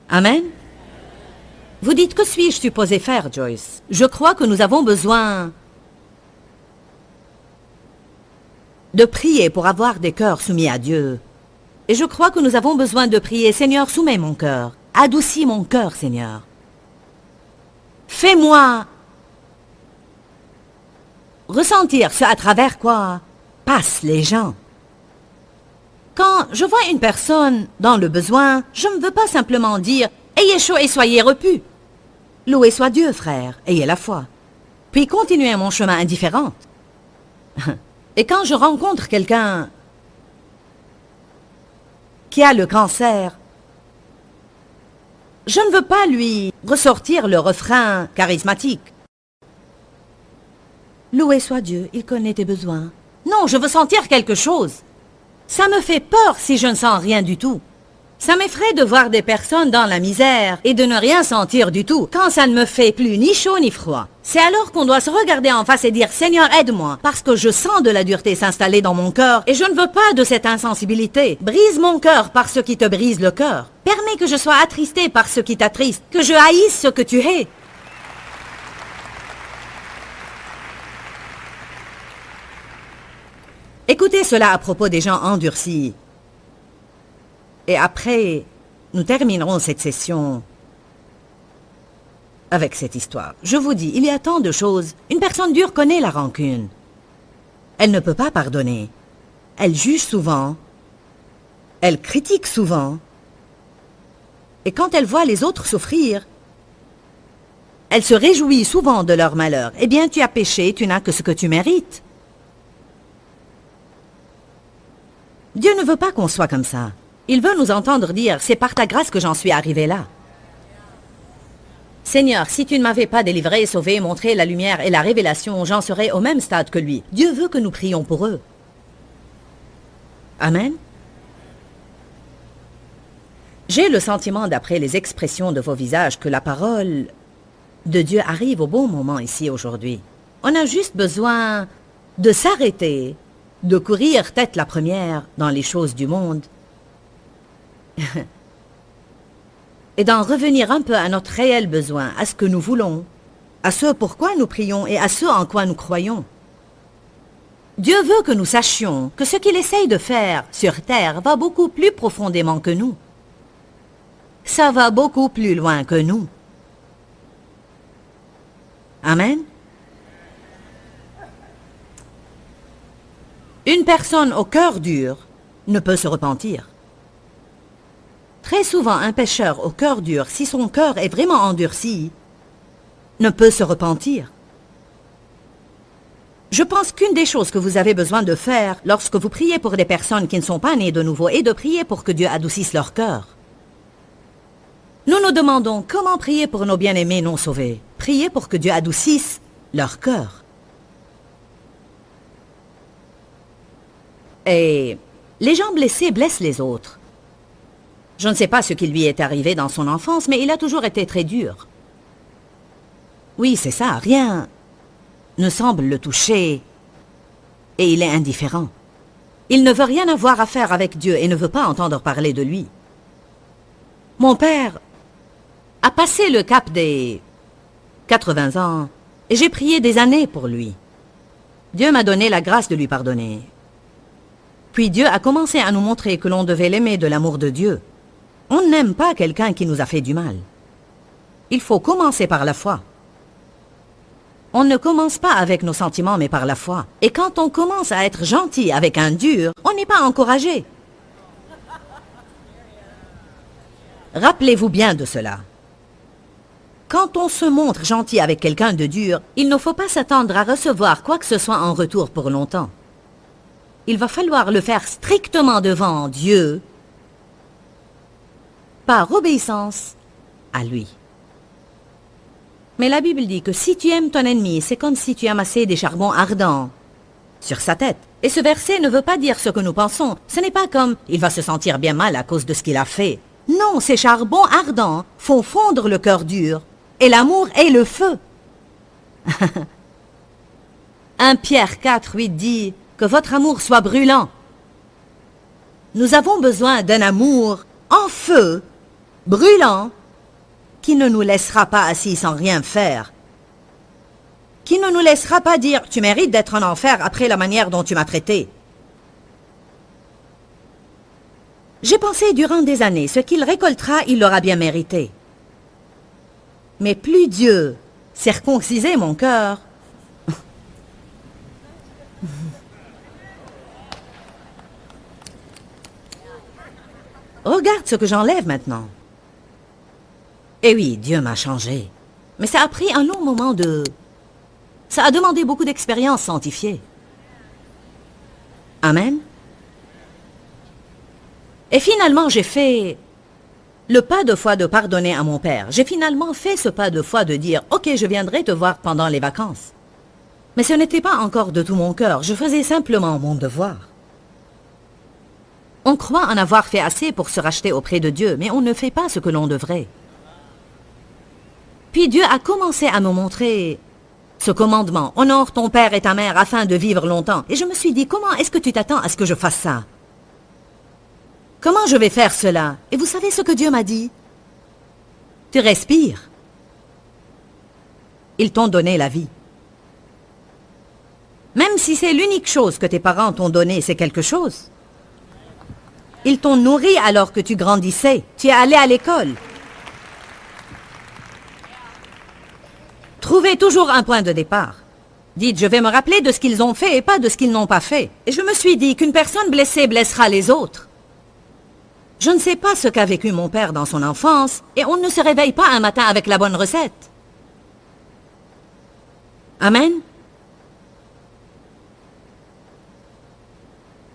Amen. Vous dites, que suis-je supposé faire, Joyce? Je crois que nous avons besoin de prier pour avoir des cœurs soumis à Dieu. Et je crois que nous avons besoin de prier, Seigneur, soumets mon cœur. Adoucis mon cœur, Seigneur. Fais-moi ressentir ce à travers quoi passent les gens. Quand je vois une personne dans le besoin, je ne veux pas simplement dire « Ayez chaud et soyez repus ». Loué soit Dieu, frère, ayez la foi. Puis continuez mon chemin indifférente. Et quand je rencontre quelqu'un qui a le cancer, je ne veux pas lui ressortir le refrain charismatique. Loué soit Dieu, il connaît tes besoins. Non, je veux sentir quelque chose. Ça me fait peur si je ne sens rien du tout. Ça m'effraie de voir des personnes dans la misère et de ne rien sentir du tout, quand ça ne me fait plus ni chaud ni froid. C'est alors qu'on doit se regarder en face et dire « Seigneur, aide-moi, parce que je sens de la dureté s'installer dans mon cœur et je ne veux pas de cette insensibilité. Brise mon cœur par ce qui te brise le cœur. Permets que je sois attristé par ce qui t'attriste, que je haïsse ce que tu hais. » Écoutez cela à propos des gens endurcis. Et après, nous terminerons cette session avec cette histoire. Je vous dis, il y a tant de choses. Une personne dure connaît la rancune. Elle ne peut pas pardonner. Elle juge souvent. Elle critique souvent. Et quand elle voit les autres souffrir, elle se réjouit souvent de leur malheur. Eh bien, tu as péché, tu n'as que ce que tu mérites. Dieu ne veut pas qu'on soit comme ça. Il veut nous entendre dire, c'est par ta grâce que j'en suis arrivé là. Seigneur, si tu ne m'avais pas délivré, sauvé, montré la lumière et la révélation, j'en serais au même stade que lui. Dieu veut que nous prions pour eux. Amen. J'ai le sentiment, d'après les expressions de vos visages, que la parole de Dieu arrive au bon moment ici aujourd'hui. On a juste besoin de s'arrêter, de courir tête la première dans les choses du monde et d'en revenir un peu à notre réel besoin, à ce que nous voulons, à ce pourquoi nous prions et à ce en quoi nous croyons. Dieu veut que nous sachions que ce qu'il essaye de faire sur terre va beaucoup plus profondément que nous. Ça va beaucoup plus loin que nous. Amen. Une personne au cœur dur ne peut se repentir. Très souvent, un pécheur au cœur dur, si son cœur est vraiment endurci, ne peut se repentir. Je pense qu'une des choses que vous avez besoin de faire lorsque vous priez pour des personnes qui ne sont pas nées de nouveau est de prier pour que Dieu adoucisse leur cœur. Nous nous demandons comment prier pour nos bien-aimés non sauvés. Prier pour que Dieu adoucisse leur cœur. Et les gens blessés blessent les autres. Je ne sais pas ce qui lui est arrivé dans son enfance, mais il a toujours été très dur. Oui, c'est ça, rien ne semble le toucher et il est indifférent. Il ne veut rien avoir à faire avec Dieu et ne veut pas entendre parler de lui. Mon père a passé le cap des 80 ans et j'ai prié des années pour lui. Dieu m'a donné la grâce de lui pardonner. Puis Dieu a commencé à nous montrer que l'on devait l'aimer de l'amour de Dieu. On n'aime pas quelqu'un qui nous a fait du mal. Il faut commencer par la foi. On ne commence pas avec nos sentiments, mais par la foi. Et quand on commence à être gentil avec un dur, on n'est pas encouragé. Rappelez-vous bien de cela. Quand on se montre gentil avec quelqu'un de dur, il ne faut pas s'attendre à recevoir quoi que ce soit en retour pour longtemps. Il va falloir le faire strictement devant Dieu, par obéissance à lui. Mais la Bible dit que si tu aimes ton ennemi, c'est comme si tu amassais des charbons ardents sur sa tête. Et ce verset ne veut pas dire ce que nous pensons. Ce n'est pas comme « il va se sentir bien mal à cause de ce qu'il a fait ». Non, ces charbons ardents font fondre le cœur dur. Et l'amour est le feu. 1 Pierre 4, 8 dit que votre amour soit brûlant. Nous avons besoin d'un amour en feu, brûlant, qui ne nous laissera pas assis sans rien faire. Qui ne nous laissera pas dire « tu mérites d'être en enfer après la manière dont tu m'as traité ». J'ai pensé durant des années, ce qu'il récoltera, il l'aura bien mérité. Mais plus Dieu circoncisait mon cœur, regarde ce que j'enlève maintenant. Eh oui, Dieu m'a changé. Mais ça a pris un long moment de... Ça a demandé beaucoup d'expérience sanctifiée. Amen. Et finalement, j'ai fait le pas de foi de pardonner à mon père. J'ai finalement fait ce pas de foi de dire « Ok, je viendrai te voir pendant les vacances ». Mais ce n'était pas encore de tout mon cœur. Je faisais simplement mon devoir. On croit en avoir fait assez pour se racheter auprès de Dieu, mais on ne fait pas ce que l'on devrait. Puis Dieu a commencé à me montrer ce commandement. « Honore ton père et ta mère afin de vivre longtemps ». Et je me suis dit « Comment est-ce que tu t'attends à ce que je fasse ça ?» Comment je vais faire cela? Et vous savez ce que Dieu m'a dit? Tu respires. Ils t'ont donné la vie. Même si c'est l'unique chose que tes parents t'ont donnée, c'est quelque chose. Ils t'ont nourri alors que tu grandissais. Tu es allé à l'école. Trouvez toujours un point de départ. Dites, je vais me rappeler de ce qu'ils ont fait et pas de ce qu'ils n'ont pas fait. Et je me suis dit qu'une personne blessée blessera les autres. Je ne sais pas ce qu'a vécu mon père dans son enfance, et on ne se réveille pas un matin avec la bonne recette. Amen.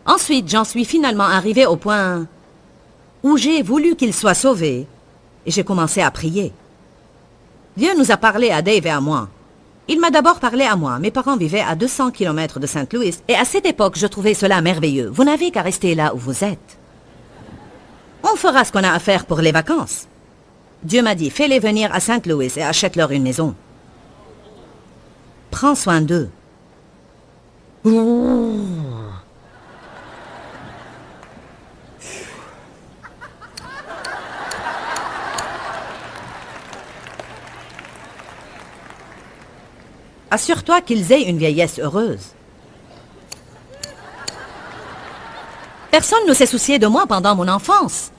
Ensuite, j'en suis finalement arrivé au point où j'ai voulu qu'il soit sauvé, et j'ai commencé à prier. Dieu nous a parlé à Dave et à moi. Il m'a d'abord parlé à moi. Mes parents vivaient à 200 km de Saint Louis, et à cette époque, je trouvais cela merveilleux. Vous n'avez qu'à rester là où vous êtes. On fera ce qu'on a à faire pour les vacances. Dieu m'a dit, fais-les venir à Saint Louis et achète-leur une maison. Prends soin d'eux. Assure-toi qu'ils aient une vieillesse heureuse. Personne ne s'est soucié de moi pendant mon enfance.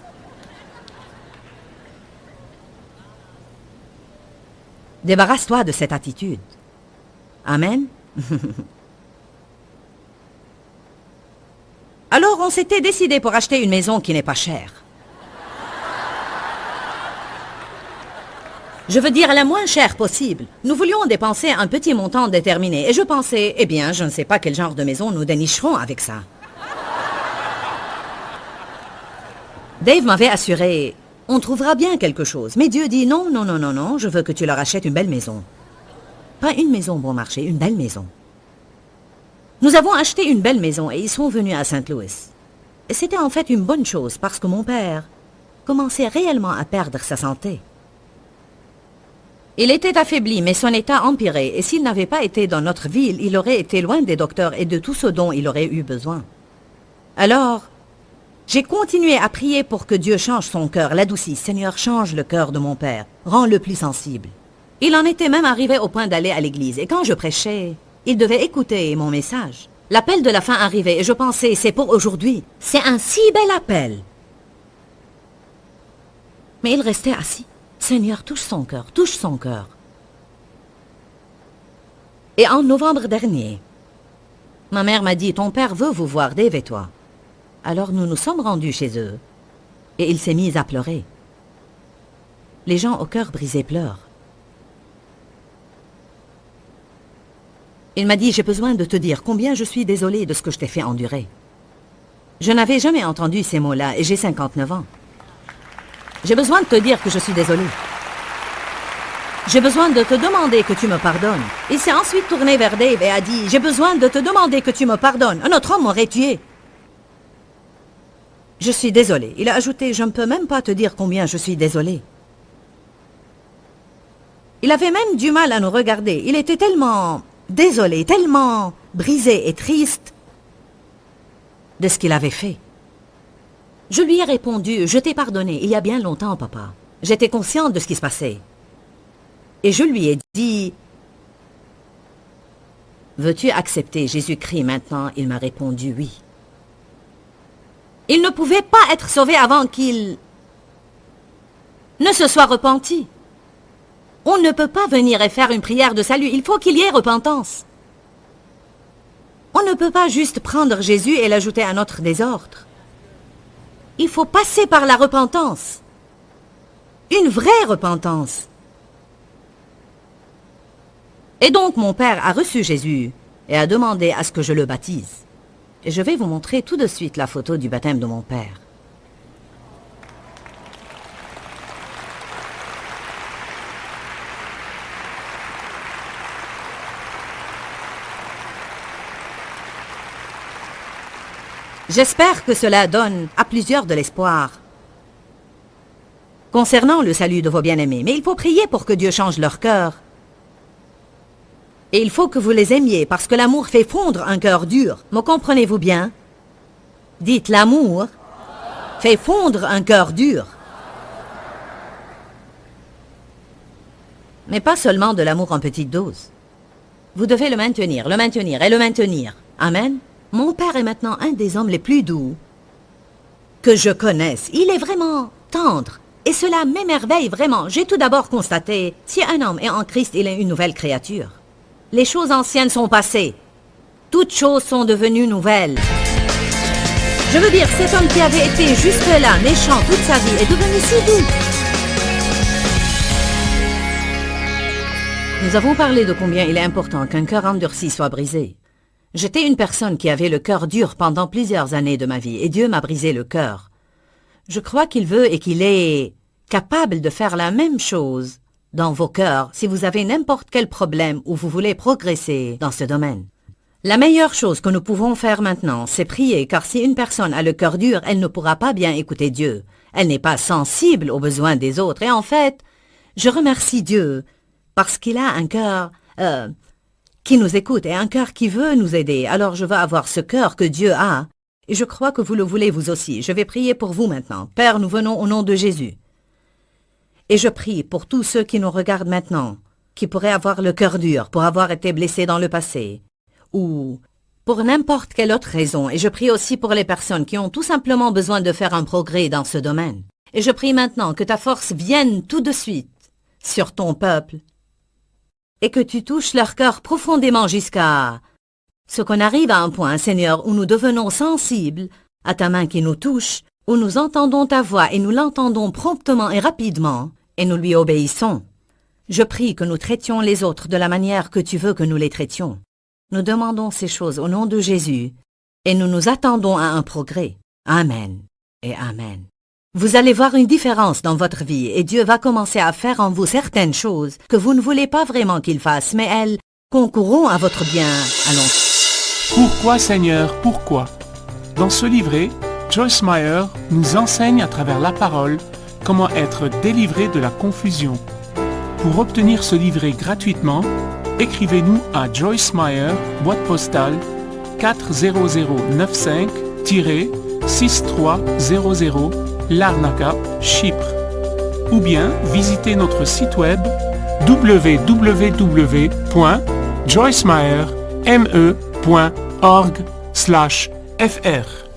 Débarrasse-toi de cette attitude. Amen. Alors on s'était décidé pour acheter une maison qui n'est pas chère. Je veux dire la moins chère possible. Nous voulions dépenser un petit montant déterminé et je pensais, eh bien, je ne sais pas quel genre de maison nous dénicherons avec ça. Dave m'avait assuré On trouvera bien quelque chose. Mais Dieu dit non, non, non, non, non, je veux que tu leur achètes une belle maison. Pas une maison bon marché, une belle maison. Nous avons acheté une belle maison et ils sont venus à Saint Louis. Et c'était en fait une bonne chose parce que mon père commençait réellement à perdre sa santé. Il était affaibli, mais son état empirait, et s'il n'avait pas été dans notre ville, il aurait été loin des docteurs et de tout ce dont il aurait eu besoin. Alors, j'ai continué à prier pour que Dieu change son cœur, l'adoucisse. Seigneur, change le cœur de mon père, rends-le plus sensible. Il en était même arrivé au point d'aller à l'église, et quand je prêchais, il devait écouter mon message. L'appel de la fin arrivait, et je pensais, c'est pour aujourd'hui. C'est un si bel appel. Mais il restait assis. Seigneur, touche son cœur, touche son cœur. Et en novembre dernier, ma mère m'a dit, ton père veut vous voir, Dave et toi. Alors nous nous sommes rendus chez eux, et il s'est mis à pleurer. Les gens au cœur brisé pleurent. Il m'a dit, j'ai besoin de te dire combien je suis désolée de ce que je t'ai fait endurer. Je n'avais jamais entendu ces mots-là, et j'ai 59 ans. J'ai besoin de te dire que je suis désolée. J'ai besoin de te demander que tu me pardonnes. Il s'est ensuite tourné vers Dave et a dit, j'ai besoin de te demander que tu me pardonnes. Un autre homme m'aurait tué. Je suis désolée. Il a ajouté, je ne peux même pas te dire combien je suis désolée. Il avait même du mal à nous regarder. Il était tellement désolé, tellement brisé et triste de ce qu'il avait fait. Je lui ai répondu, je t'ai pardonné il y a bien longtemps, papa. J'étais consciente de ce qui se passait. Et je lui ai dit, veux-tu accepter Jésus-Christ maintenant? Il m'a répondu oui. Il ne pouvait pas être sauvé avant qu'il ne se soit repenti. On ne peut pas venir et faire une prière de salut, il faut qu'il y ait repentance. On ne peut pas juste prendre Jésus et l'ajouter à notre désordre. Il faut passer par la repentance. Une vraie repentance. Et donc mon père a reçu Jésus et a demandé à ce que je le baptise. Et je vais vous montrer tout de suite la photo du baptême de mon père. J'espère que cela donne à plusieurs de l'espoir concernant le salut de vos bien-aimés. Mais il faut prier pour que Dieu change leur cœur. Et il faut que vous les aimiez, parce que l'amour fait fondre un cœur dur. Me comprenez-vous bien? Dites, l'amour fait fondre un cœur dur. Mais pas seulement de l'amour en petite dose. Vous devez le maintenir et le maintenir. Amen. Mon père est maintenant un des hommes les plus doux que je connaisse. Il est vraiment tendre. Et cela m'émerveille vraiment. J'ai tout d'abord constaté, si un homme est en Christ, il est une nouvelle créature. Les choses anciennes sont passées. Toutes choses sont devenues nouvelles. Je veux dire, cet homme qui avait été jusque-là, méchant toute sa vie, est devenu si doux. Nous avons parlé de combien il est important qu'un cœur endurci soit brisé. J'étais une personne qui avait le cœur dur pendant plusieurs années de ma vie, et Dieu m'a brisé le cœur. Je crois qu'il veut et qu'il est capable de faire la même chose dans vos cœurs si vous avez n'importe quel problème ou vous voulez progresser dans ce domaine. La meilleure chose que nous pouvons faire maintenant, c'est prier, car si une personne a le cœur dur, elle ne pourra pas bien écouter Dieu. Elle n'est pas sensible aux besoins des autres. Et en fait, je remercie Dieu parce qu'il a un cœur qui nous écoute et un cœur qui veut nous aider. Alors je veux avoir ce cœur que Dieu a. Et je crois que vous le voulez vous aussi. Je vais prier pour vous maintenant. Père, nous venons au nom de Jésus. Et je prie pour tous ceux qui nous regardent maintenant, qui pourraient avoir le cœur dur pour avoir été blessés dans le passé, ou pour n'importe quelle autre raison. Et je prie aussi pour les personnes qui ont tout simplement besoin de faire un progrès dans ce domaine. Et je prie maintenant que ta force vienne tout de suite sur ton peuple et que tu touches leur cœur profondément jusqu'à ce qu'on arrive à un point, Seigneur, où nous devenons sensibles à ta main qui nous touche, où nous entendons ta voix et nous l'entendons promptement et rapidement, et nous lui obéissons. Je prie que nous traitions les autres de la manière que tu veux que nous les traitions. Nous demandons ces choses au nom de Jésus, et nous nous attendons à un progrès. Amen et Amen. Vous allez voir une différence dans votre vie et Dieu va commencer à faire en vous certaines choses que vous ne voulez pas vraiment qu'il fasse, mais elles concourront à votre bien. Allons. Pourquoi Seigneur, pourquoi? Dans ce livret, Joyce Meyer nous enseigne à travers la parole comment être délivré de la confusion. Pour obtenir ce livret gratuitement, écrivez-nous à Joyce Meyer, boîte postale 40095-6300 Larnaca, Chypre. Ou bien visitez notre site web www.joycemeyer.org/fr.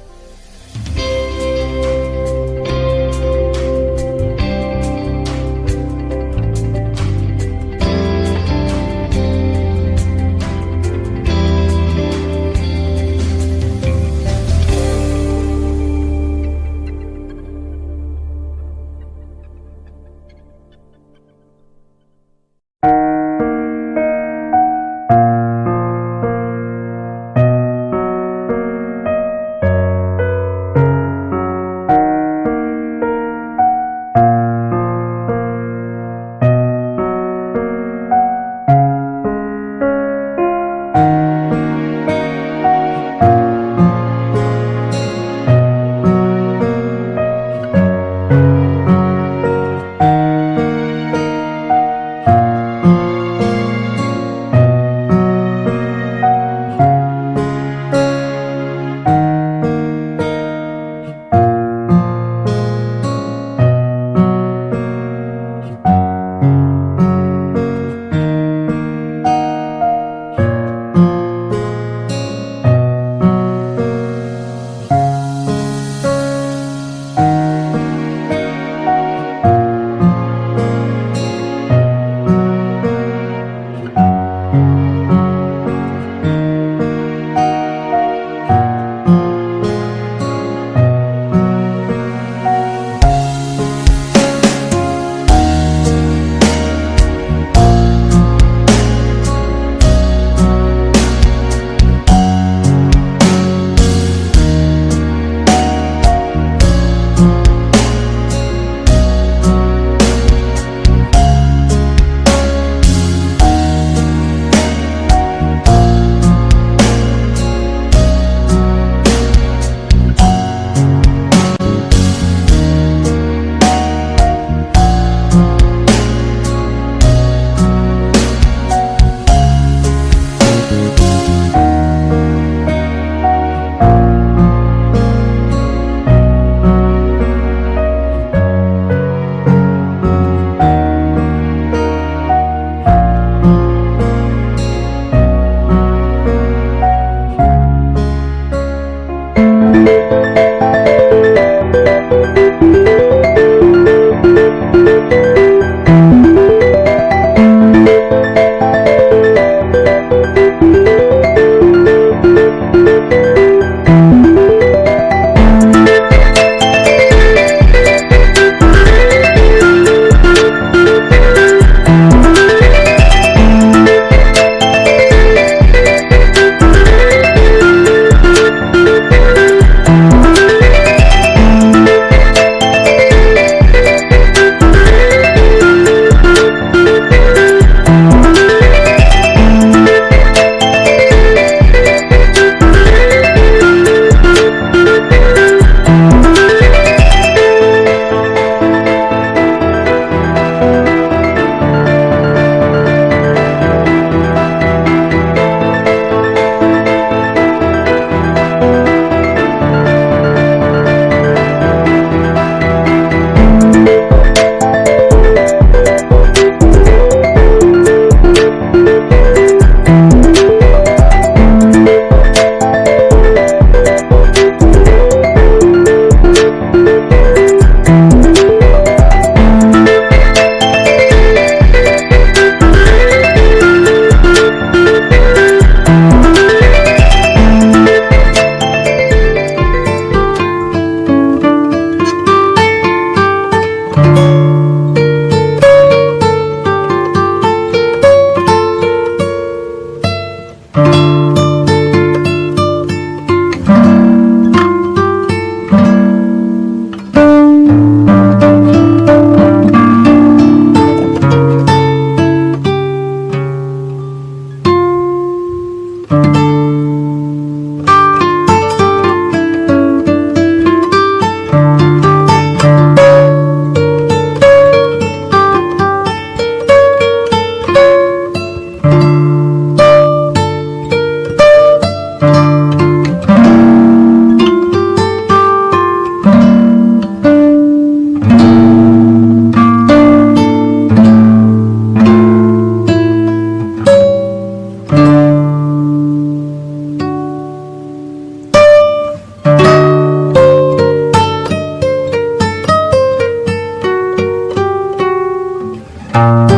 Bye.